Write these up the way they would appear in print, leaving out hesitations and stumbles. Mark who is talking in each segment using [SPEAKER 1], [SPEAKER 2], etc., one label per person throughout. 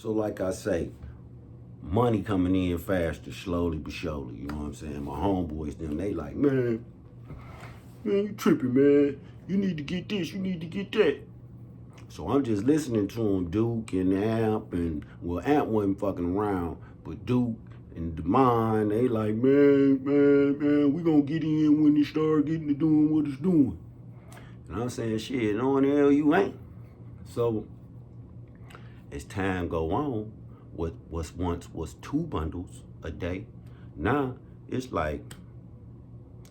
[SPEAKER 1] So like I say, money coming in faster, slowly but surely. You know what I'm saying? My homeboys, them, they like, man, you tripping, man. You need to get this, you need to get that. So I'm just listening to him, Duke and Amp, and well, Amp wasn't fucking around, but Duke and Demond, they like, man, we gonna get in when it start getting to doing what it's doing. And I'm saying, shit, no the hell you ain't. So as time go on, what once was 2 bundles a day, now it's like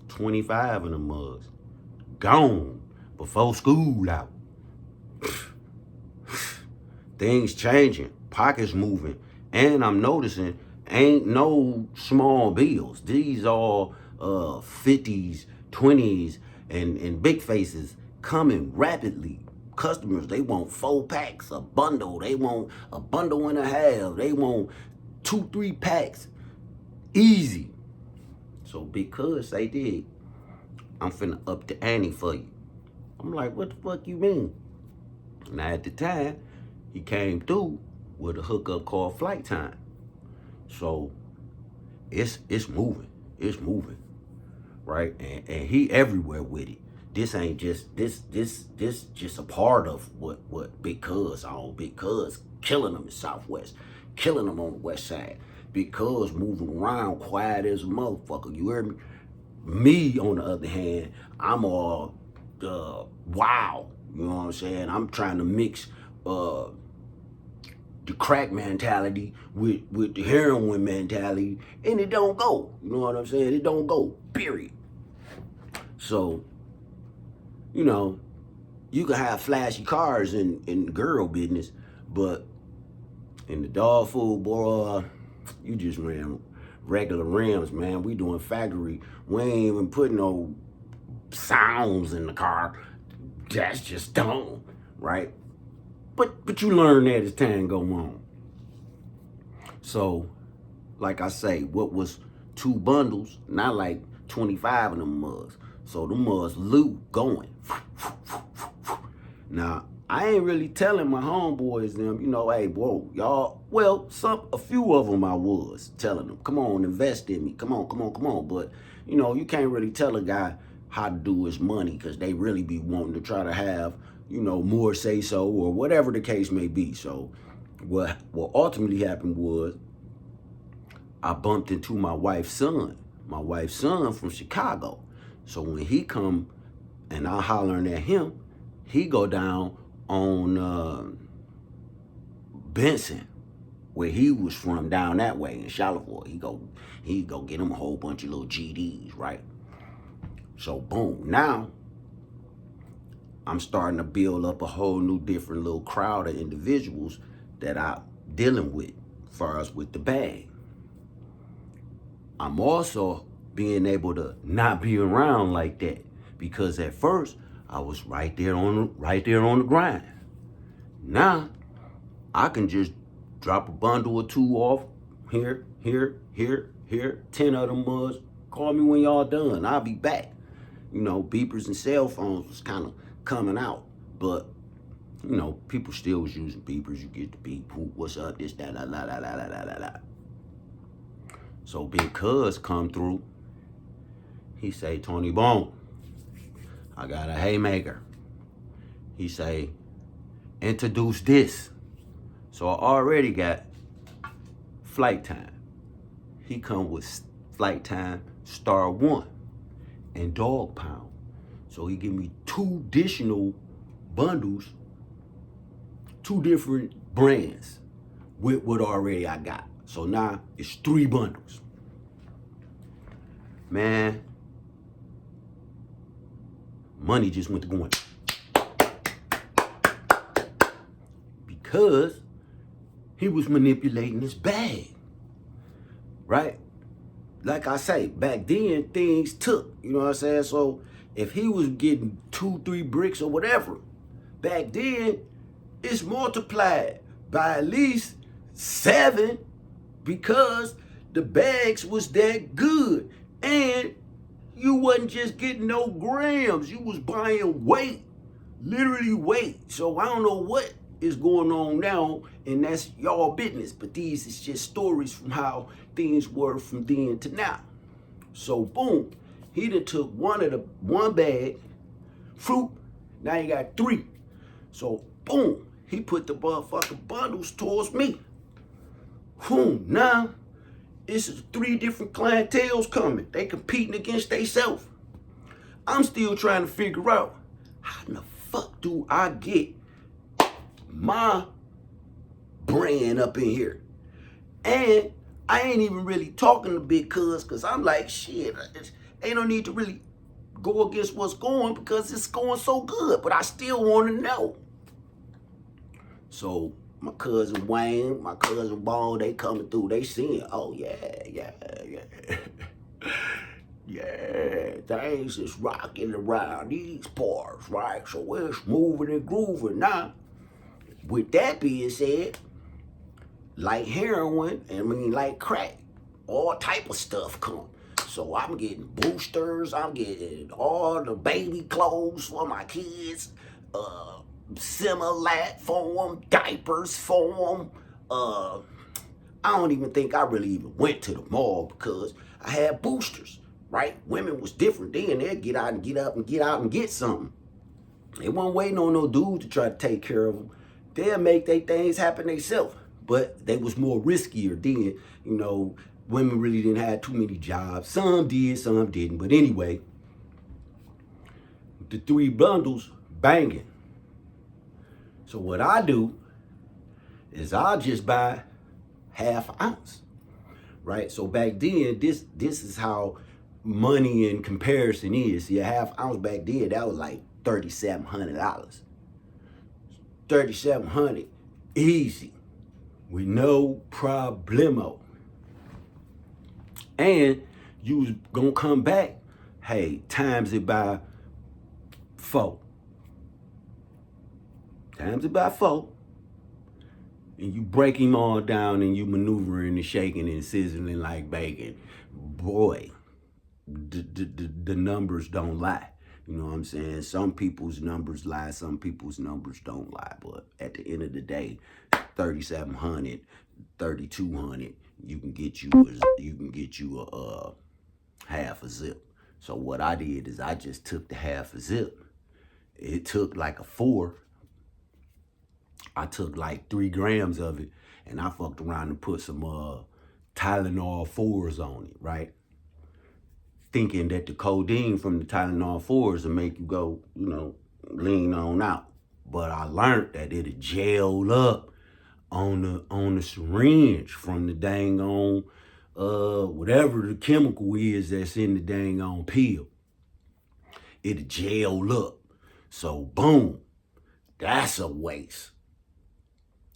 [SPEAKER 1] 25 of them mugs gone before school out. Things changing, pockets moving, and I'm noticing ain't no small bills. These are 50s, 20s, and big faces coming rapidly. Customers, they want 4 packs, a bundle. They want a bundle and a half. They want 2, 3 packs. Easy. So because they did, I'm finna up the ante for you. I'm like, what the fuck you mean? Now at the time, he came through with a hookup called Flight Time. So it's moving. It's moving. Right? And he everywhere with it. This ain't just this just a part of what Big Cuz on. Big Cuz killing them in Southwest, killing them on the West Side. Big Cuz moving around quiet as a motherfucker. You hear me? Me on the other hand, I'm all wow. You know what I'm saying? I'm trying to mix the crack mentality with the heroin mentality, and it don't go. You know what I'm saying? It don't go. Period. So, you know, you can have flashy cars in girl business, but in the dog food, boy, you just ran regular rims, man. We doing factory. We ain't even putting no sounds in the car. That's just dumb, right? But you learn that as time go on. So, like I say, what was 2 bundles, not like 25 of them mugs. So them mugs loot going. Now, I ain't really telling my homeboys them, you know, hey, bro, y'all, well, a few of them I was telling them, come on, invest in me, come on. But, you know, you can't really tell a guy how to do his money because they really be wanting to try to have, you know, more say so or whatever the case may be. So what ultimately happened was I bumped into my wife's son from Chicago. So when he come and I hollering at him, he go down on Benson, where he was from, down that way in Charlottesville. He go get him a whole bunch of little GDs, right? So boom, now I'm starting to build up a whole new different little crowd of individuals that I'm dealing with as far as with the bag. I'm also being able to not be around like that because at first I was right there on the grind. Now I can just drop a bundle or 2 off here, 10 of them mugs. Call me when y'all done. I'll be back. You know, beepers and cell phones was kind of coming out, but you know, people still was using beepers. You get the beep, who, what's up, this, that, la. So Big Cuz come through. He say, Tony Bone, I got a haymaker. He say, introduce this. So I already got Flight Time. He come with Flight Time Star 1 and Dog Pound. So he give me 2 additional bundles, 2 different brands with what already I got. So now it's 3 bundles. Man, money just went to going. Because he was manipulating his bag, right? Like I say, back then things took, you know what I'm saying? So if he was getting 2, 3 bricks or whatever, back then it's multiplied by at least 7 because the bags was that good. And you wasn't just getting no grams, you was buying weight, literally weight. So I don't know what is going on now, and that's y'all business. But these is just stories from how things were from then to now. So boom, he done took one bag, fruit, now you got 3. So boom, he put the motherfucking bundles towards me. Boom, now it's 3 different clientels coming. They competing against themselves. I'm still trying to figure out how in the fuck do I get my brand up in here. And I ain't even really talking to Big Cuz, because I'm like, shit, ain't no need to really go against what's going, because it's going so good. But I still want to know. So my cousin Wayne, my cousin Bone, they coming through. They seeing, oh yeah. Yeah, things is rocking around these parts, right? So it's moving and grooving. Now, with that being said, like heroin, like crack, all type of stuff come. So I'm getting boosters, I'm getting all the baby clothes for my kids, Similac for them, diapers for them. I don't even think I really even went to the mall because I had boosters, right? Women was different then. They'd get out and get up and get out and get something. They weren't waiting on no dude to try to take care of them. They'll make their things happen themselves. But they was more riskier then. You know, women really didn't have too many jobs. Some did, some didn't. But anyway, the 3 bundles banging. So what I do is I'll just buy half ounce, right? So back then, this is how money in comparison is. See, a half ounce back then, that was like $3,700. $3,700, easy, with no problemo. And you was gonna come back, hey, times it by 4. Times it by 4. And you break him all down and you maneuvering and shaking and sizzling like bacon. Boy, the numbers don't lie. You know what I'm saying? Some people's numbers lie, some people's numbers don't lie. But at the end of the day, 3,700, 3,200, you can get you a half a zip. So what I did is I just took the half a zip. It took like a 4. I took like 3 grams of it, and I fucked around and put some Tylenol 4s on it, right? Thinking that the codeine from the Tylenol 4s will make you go, you know, lean on out. But I learned that it'll gel up on the syringe from the dang on whatever the chemical is that's in the dang on pill. It'll gel up. So boom, that's a waste.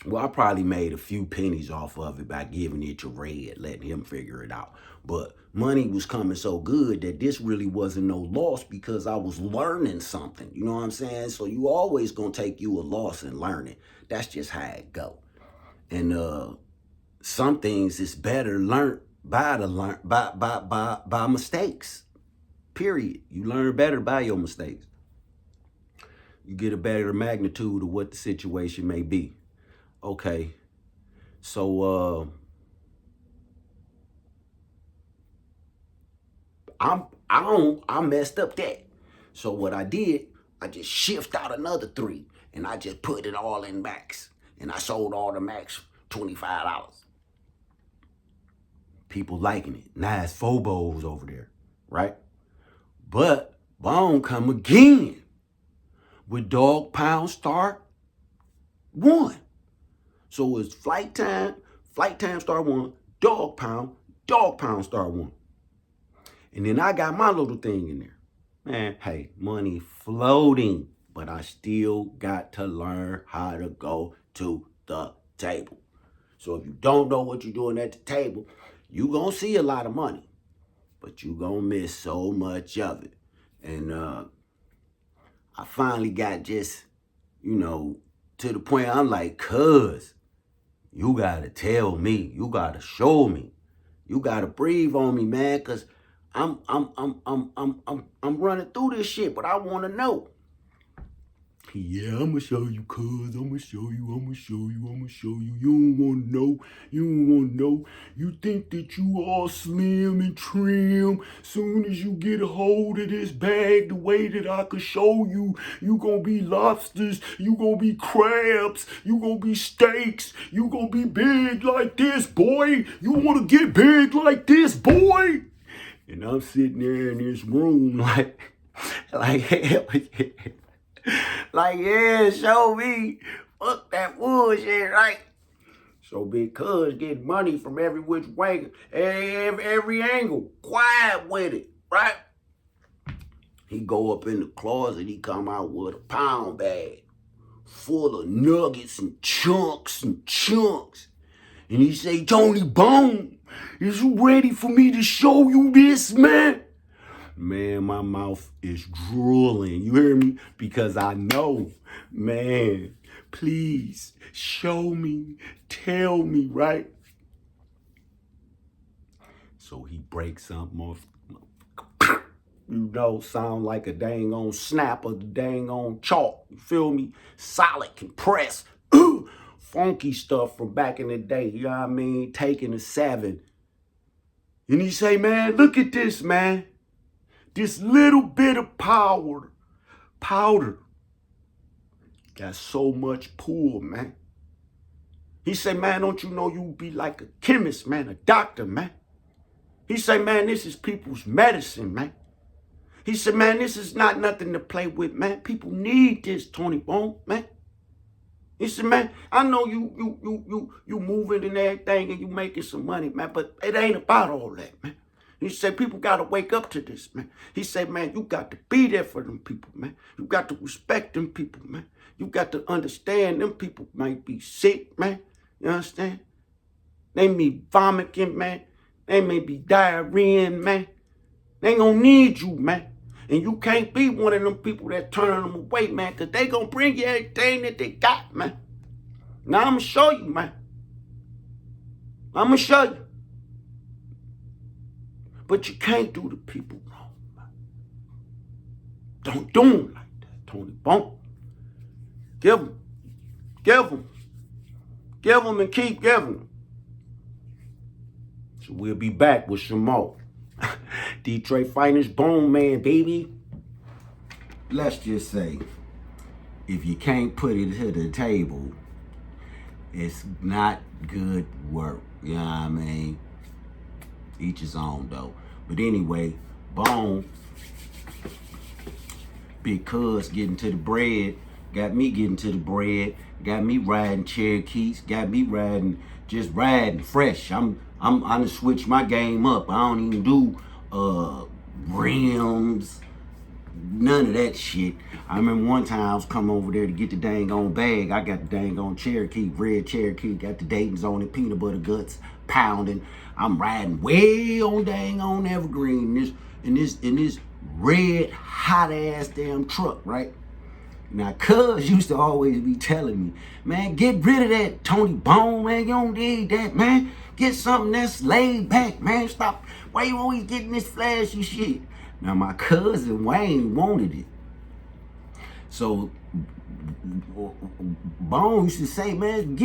[SPEAKER 1] Well, I probably made a few pennies off of it by giving it to Red, letting him figure it out. But money was coming so good that this really wasn't no loss because I was learning something. You know what I'm saying? So you always gonna take you a loss in learning. That's just how it go. And some things is better learned by mistakes. Period. You learn better by your mistakes. You get a better magnitude of what the situation may be. Okay, so I messed up that. So what I did, I just shift out another 3 and I just put it all in Max. And I sold all the Max $25. People liking it. Nice phobos over there, right? But Bone come again with Dog Pound Start 1. So it's flight time start 1, dog pound start 1. And then I got my little thing in there. Man, hey, money floating, but I still got to learn how to go to the table. So if you don't know what you're doing at the table, you gonna see a lot of money, but you gonna miss so much of it. And I finally got just, you know, to the point I'm like, cuz, you gotta tell me, you gotta show me, you gotta breathe on me, man, cause I'm running through this shit, but I wanna know. Yeah, I'ma show you, cuz. I'ma show you, I'ma show you, I'ma show you. You don't wanna know, you don't wanna know. You think that you all slim and trim. Soon as you get a hold of this bag, the way that I could show you, you gonna be lobsters, you gonna be crabs, you gonna be steaks, you gonna be big like this, boy. You wanna get big like this, boy? And I'm sitting there in this room like hell yeah. Like, yeah, show me. Fuck that bullshit, right? So big cuz getting money from every which way, every angle. Quiet with it, right? He go up in the closet, he come out with a pound bag full of nuggets and chunks and chunks. And he say, Tony Bone, is you ready for me to show you this, man? Man, my mouth is drooling. You hear me? Because I know, man, please show me, tell me, right? So he breaks something off, sound like a dang on snap of the dang on chalk. You feel me? Solid, compressed, funky stuff from back in the day. You know what I mean? Taking a 7. And he say, man, look at this, man. This little bit of powder got so much pull, man. He say, man, don't you know you be like a chemist, man, a doctor, man. He say, man, this is people's medicine, man. He said, man, this is not nothing to play with, man. People need this, Tony Bone, man. He said, man, I know you moving and everything and you making some money, man, but it ain't about all that, man. He said, people got to wake up to this, man. He said, man, you got to be there for them people, man. You got to respect them people, man. You got to understand them people might be sick, man. You understand? They may be vomiting, man. They may be diarrheaing, man. They gonna need you, man. And you can't be one of them people that turn them away, man, because they gonna bring you everything that they got, man. Now I'm gonna show you, man. I'm gonna show you. But you can't do the people wrong, man. Don't do them like that, Tony Bone. Give them. Give them. Give them and keep giving them. So we'll be back with some more. Detroit finest Boneman, baby. Let's just say, if you can't put it to the table, it's not good work. You know what I mean? Each his own, though. But anyway, Bone, because getting to the bread, got me getting to the bread, got me riding Cherokees, got me just riding fresh. I done switched my game up. I don't even do rims, none of that shit. I remember one time I was coming over there to get the dang on bag. I got the dang on Cherokee, red Cherokee, got the Dayton's on it, peanut butter guts, pounding. I'm riding way on dang on Evergreen in this red hot ass damn truck, right? Now, cuz used to always be telling me, man, get rid of that Tony Bone, man. You don't need that, man. Get something that's laid back, man. Stop. Why you always getting this flashy shit? Now, my cousin Wayne wanted it. So, Bone used to say, man,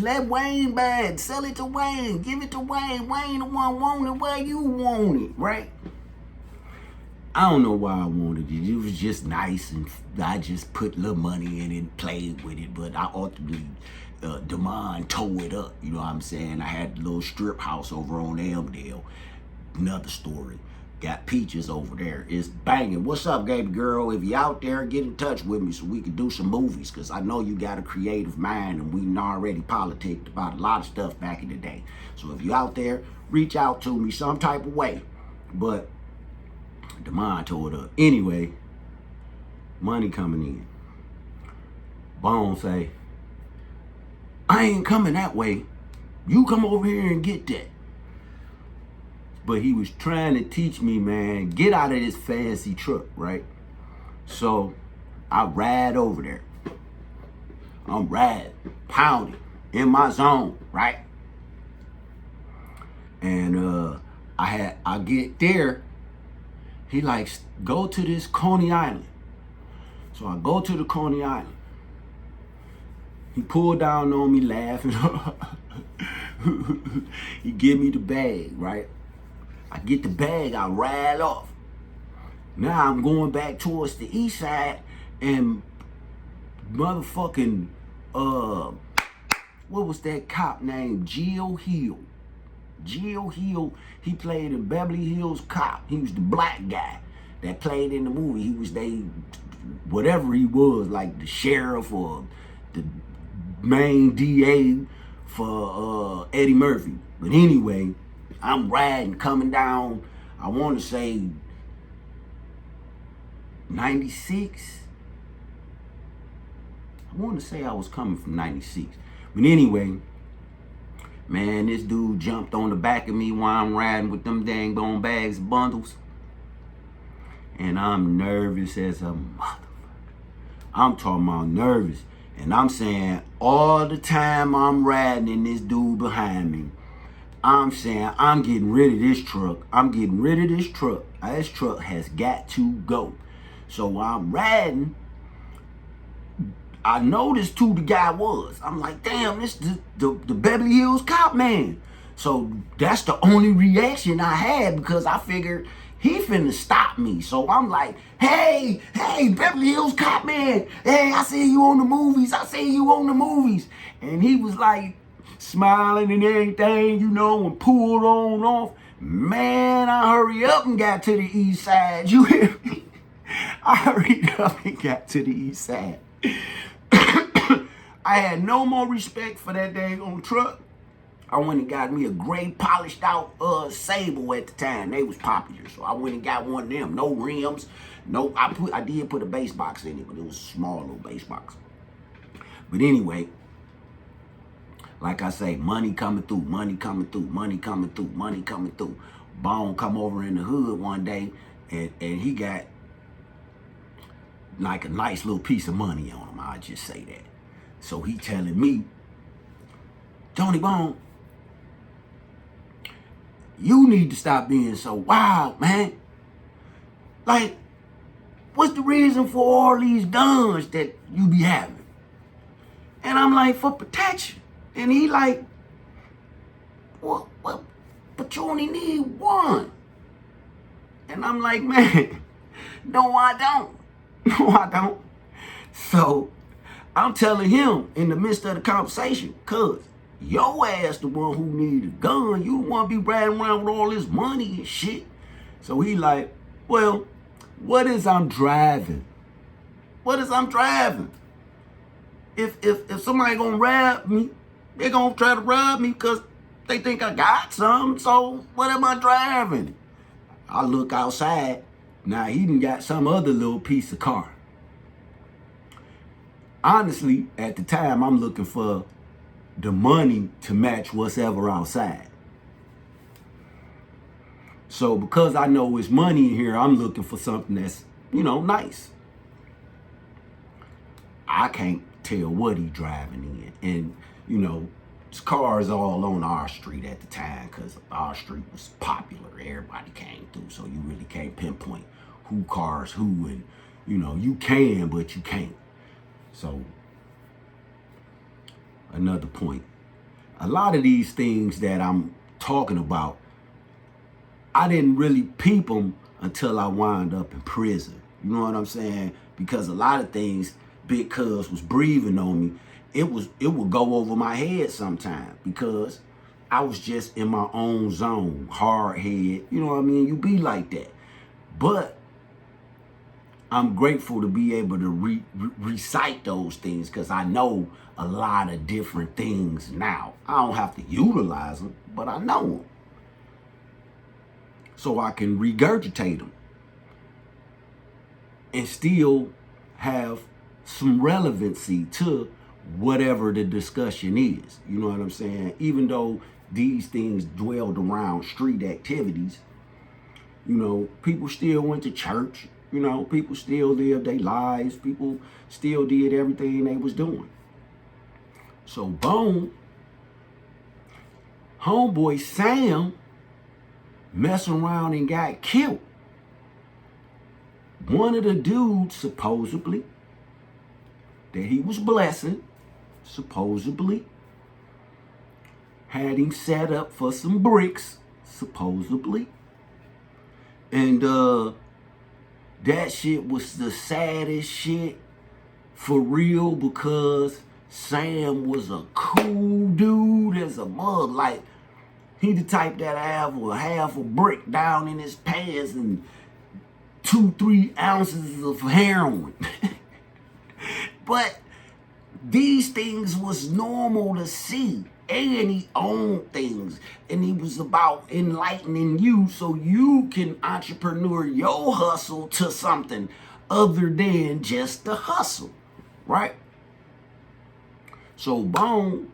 [SPEAKER 1] let Wayne buy it. Sell it to Wayne. Give it to Wayne. Wayne the one want it where you want it, right? I don't know why I wanted it. It was just nice, and I just put a little money in it and played with it. But I ultimately, Demond tore it up. You know what I'm saying? I had a little strip house over on Elmdale. Another story. Got Peaches over there. It's banging. What's up, baby girl? If you out there, get in touch with me so we can do some movies. Because I know you got a creative mind, and we already politicked about a lot of stuff back in the day. So if you out there, reach out to me some type of way. But Demond tore it up. Anyway, money coming in. Bone say, I ain't coming that way. You come over here and get that. But he was trying to teach me, man, get out of this fancy truck, right? So I ride over there. I'm riding, pounding, in my zone, right? And I get there. He like, go to this Coney Island. So I go to the Coney Island. He pulled down on me laughing. He give me the bag, right? I get the bag, I ride off. Now I'm going back towards the east side, and motherfucking, what was that cop named? Geo Hill. Geo Hill, he played in Beverly Hills Cop. He was the black guy that played in the movie. He was whatever he was, like the sheriff or the main DA for Eddie Murphy. But anyway, I'm riding, coming down, I want to say 96. I want to say I was coming from 96. But anyway, man, this dude jumped on the back of me while I'm riding with them dang bone bags of bundles. And I'm nervous as a motherfucker. I'm talking about nervous. And I'm saying all the time I'm riding and this dude behind me, I'm saying I'm getting rid of this truck. I'm getting rid of this truck. This truck has got to go. So while I'm riding, I noticed who the guy was. I'm like, damn, this the Beverly Hills Cop man. So that's the only reaction I had, because I figured he finna stop me. So I'm like, hey, Beverly Hills Cop man. Hey, I see you on the movies. I see you on the movies. And he was like smiling and everything, you know, and pulled on off. Man, I hurried up and got to the east side. You hear me? I hurried up and got to the east side. I had no more respect for that dang old truck. I went and got me a gray polished out Sable at the time. They was popular, so I went and got one of them. No rims, no. I did put a bass box in it, but it was a small little bass box. But anyway, like I say, money coming through, money coming through, money coming through, money coming through. Bone come over in the hood one day, and he got like a nice little piece of money on him. I'll just say that. So he telling me, Tony Bone, you need to stop being so wild, man. Like, what's the reason for all these guns that you be having? And I'm like, for protection. And he like, well, but you only need one. And I'm like, man, no, I don't. No, I don't. So I'm telling him in the midst of the conversation, cuz your ass the one who need a gun. You don't want to be riding around with all this money and shit. So he like, well, what is I'm driving? What is I'm driving? If somebody gonna rob me, they gonna try to rob me because they think I got something. So what am I driving? I look outside. Now he done got some other little piece of car. Honestly, at the time, I'm looking for the money to match what's ever outside. So because I know it's money in here, I'm looking for something that's, you know, nice. I can't tell what he driving in. And, you know, his cars all on our street at the time because our street was popular. Everybody came through, so you really can't pinpoint who cars who, and, you know, you can, but you can't. So, another point. A lot of these things that I'm talking about, I didn't really peep them until I wound up in prison. You know what I'm saying? Because a lot of things Big Cuz was breathing on me. It would go over my head sometimes because I was just in my own zone, hard head. You know what I mean? You be like that. But I'm grateful to be able to recite those things because I know a lot of different things now. I don't have to utilize them, but I know them. So I can regurgitate them and still have some relevancy to whatever the discussion is. You know what I'm saying? Even though these things dwelled around street activities, you know, people still went to church. You know, people still lived their lives. People still did everything they was doing. So boom, homeboy Sam messed around and got killed. One of the dudes, supposedly, that he was blessing, supposedly. Had him set up for some bricks, supposedly. And that shit was the saddest shit for real, because Sam was a cool dude as a mug. Like, he the type that have half a brick down in his pants and 2-3 ounces of heroin. But these things was normal to see. And he owned things. And he was about enlightening you so you can entrepreneur your hustle to something other than just the hustle. Right? So Bone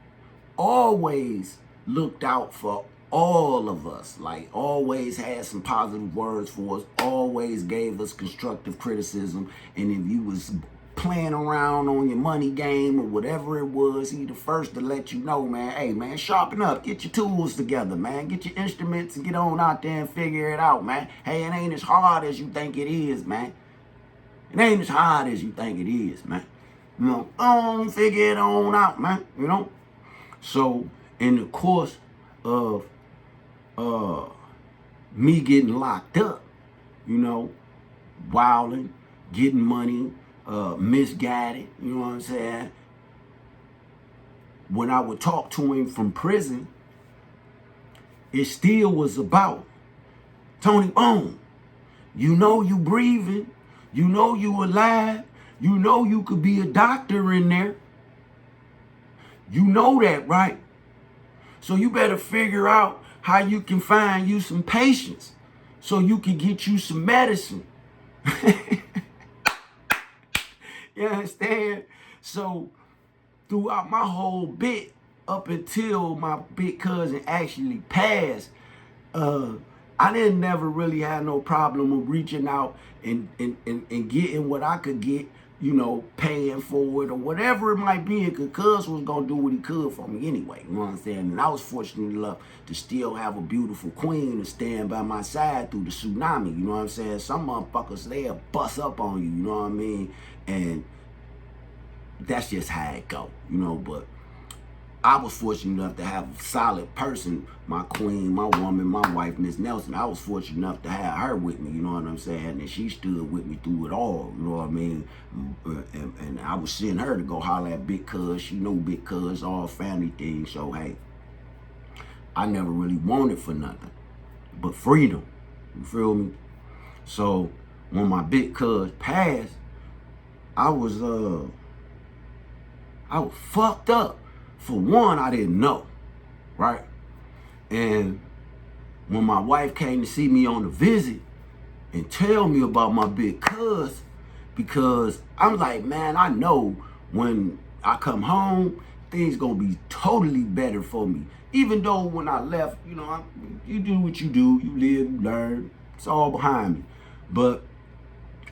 [SPEAKER 1] always looked out for all of us. Like, always had some positive words for us. Always gave us constructive criticism. And if you was playing around on your money game or whatever it was, he the first to let you know, man, hey, man, sharpen up. Get your tools together, man. Get your instruments and get on out there and figure it out, man. Hey, it ain't as hard as you think it is, man. It ain't as hard as you think it is, man. You know, don't figure it on out, man, you know? So, in the course of me getting locked up, you know, wilding, getting money, misguided, you know what I'm saying? When I would talk to him from prison, it still was about, Tony Bone, you know you breathing, you know you alive, you know you could be a doctor in there. You know that, right? So you better figure out how you can find you some patients so you can get you some medicine. You understand? So throughout my whole bit, up until my big cousin actually passed, I didn't never really have no problem with reaching out and getting what I could get, you know, paying for it or whatever it might be, because Cuz was going to do what he could for me anyway, you know what I'm saying? And I was fortunate enough to still have a beautiful queen to stand by my side through the tsunami, you know what I'm saying? Some motherfuckers, they'll bust up on you, you know what I mean? And that's just how it go, you know, but I was fortunate enough to have a solid person, my queen, my woman, my wife, Miss Nelson. I was fortunate enough to have her with me, you know what I'm saying? And she stood with me through it all, you know what I mean? And I was sending her to go holler at Big Cuz. She knew Big Cuz, all family things. So, hey, I never really wanted for nothing but freedom, you feel me? So, when my Big Cuz passed, I was fucked up. For one, I didn't know, right? And when my wife came to see me on the visit and tell me about my Big Cuz, because I'm like, man, I know when I come home, things gonna be totally better for me. Even though when I left, you know, you do what you do, you live, you learn, it's all behind me. But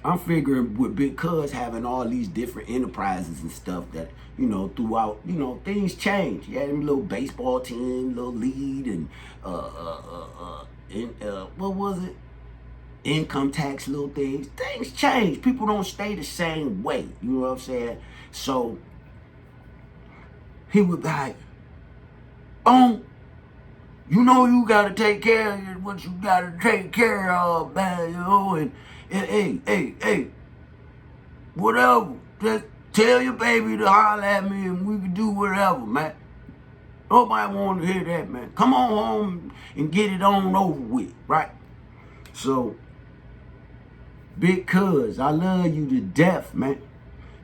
[SPEAKER 1] I'm figuring with Big Cuz having all these different enterprises and stuff that, you know, throughout, you know, things change. He had a little baseball team, little lead, and what was it? Income tax, little things. Things change. People don't stay the same way. You know what I'm saying? So he was like, "Boom, you know you gotta take care of what you gotta take care of, man, you know, and hey, whatever, just tell your baby to holler at me and we can do whatever, man. Nobody want to hear that, man. Come on home and get it on over with, right?" So, Big Cuz, I love you to death, man.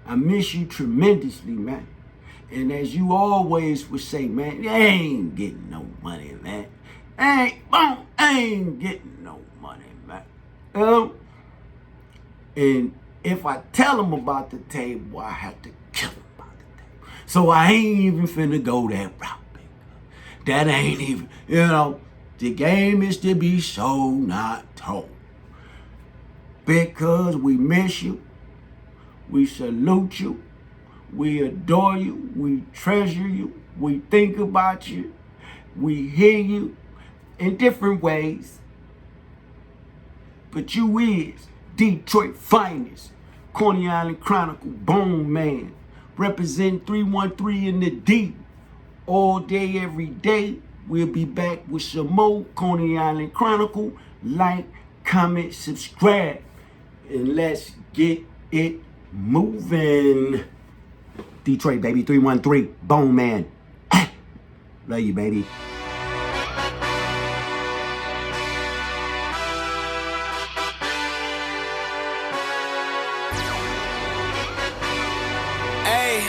[SPEAKER 1] I miss you tremendously, man. And as you always would say, man, you ain't getting no money, man. I ain't getting no money, man. And if I tell them about the table, I have to kill them about the table. So I ain't even finna go that route, baby. That ain't even, you know, the game is to be sold, not told. Because we miss you, we salute you, we adore you, we treasure you, we think about you, we hear you in different ways. But you is Detroit finest, Coney Island Chronicle, Boneman,
[SPEAKER 2] Represent 313 in the deep. All day, every day. We'll be back with some more Coney Island Chronicle. Like, comment, subscribe. And let's get it moving. Detroit, baby. 313. Boneman. Love you, baby.
[SPEAKER 3] Hey.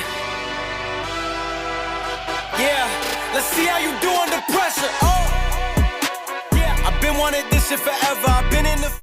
[SPEAKER 3] Yeah, let's see how you do under pressure. Oh, yeah, I've been wanting this shit forever. I've been in the